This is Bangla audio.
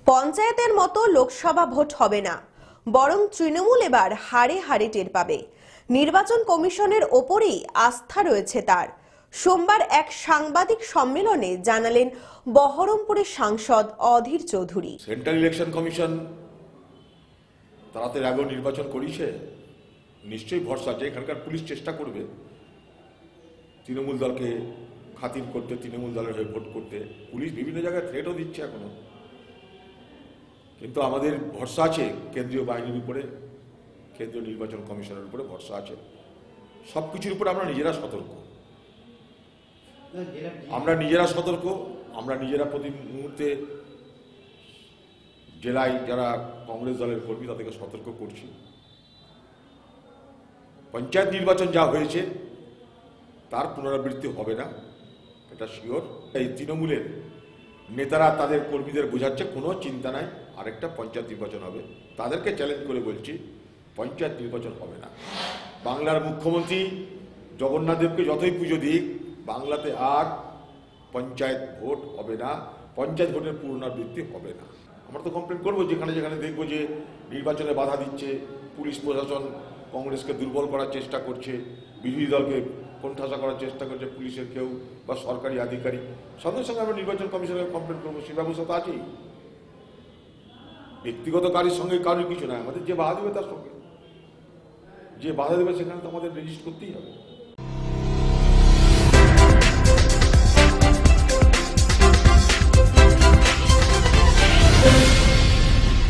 পঞ্চায়েতের মতো লোকসভা ভোট হবে না, বরং তৃণমূল এবার হারে হারে টের পাবে। নির্বাচন কমিশনের ওপরেই আস্থা রয়েছে তার। সোমবার এক সাংবাদিক সম্মেলনে জানালেন বহরমপুরের সাংসদ Adhir Chowdhury. Central election commission তাড়াতাড়ি আগে নির্বাচন করিছে, নিশ্চয়ই ভরসা আছে। এখানকার পুলিশ চেষ্টা করবে তৃণমূল দলকে খাতির করতে, তৃণমূল দলের হয়ে ভোট করতে। পুলিশ বিভিন্ন জায়গায় থ্রেটও দিচ্ছে এখনো, কিন্তু আমাদের ভরসা আছে কেন্দ্রীয় বাহিনীর উপরে, কেন্দ্রীয় নির্বাচন কমিশনের উপরে ভরসা আছে। সবকিছুর উপরে আমরা নিজেরা সতর্ক, আমরা নিজেরা প্রতি মুহূর্তে জেলায় যারা কংগ্রেস দলের কর্মী তাদেরকে সতর্ক করছি। পঞ্চায়েত নির্বাচন যা হয়েছে তার পুনরাবৃত্তি হবে না, এটা শিওর। এই তৃণমূলের নেতারা তাদের কর্মীদের বোঝাচ্ছে কোনো চিন্তা নাই, আরেকটা পঞ্চায়েত নির্বাচন হবে। তাদেরকে চ্যালেঞ্জ করে বলছি পঞ্চায়েত নির্বাচন হবে না। বাংলার মুখ্যমন্ত্রী জগন্নাথ দেবকে যতই পুজো দিক, বাংলাতে আর পঞ্চায়েত ভোট হবে না, পঞ্চায়েত ভোটের পুনরাবৃত্তি হবে না। আমরা তো কমপ্লেন করবো যেখানে যেখানে দেখবো যে নির্বাচনে বাধা দিচ্ছে, পুলিশ প্রশাসন কংগ্রেসকে দুর্বল করার চেষ্টা করছে, বিরোধী দলকে কোণঠাসা করার চেষ্টা করছে পুলিশের কেউ বা সরকারি আধিকারিক, সঙ্গে সঙ্গে আমরা নির্বাচন কমিশনের কমপ্লেন করবো। সে ব্যবস্থা তো আছেই। ব্যক্তিগত কারোর সঙ্গে কারোর কিছু নয়, আমাদের যে বাধা দেবে তার সঙ্গে, যে বাধা দেবে সেখানে তো আমাদের রেজিস্ট করতেই হবে।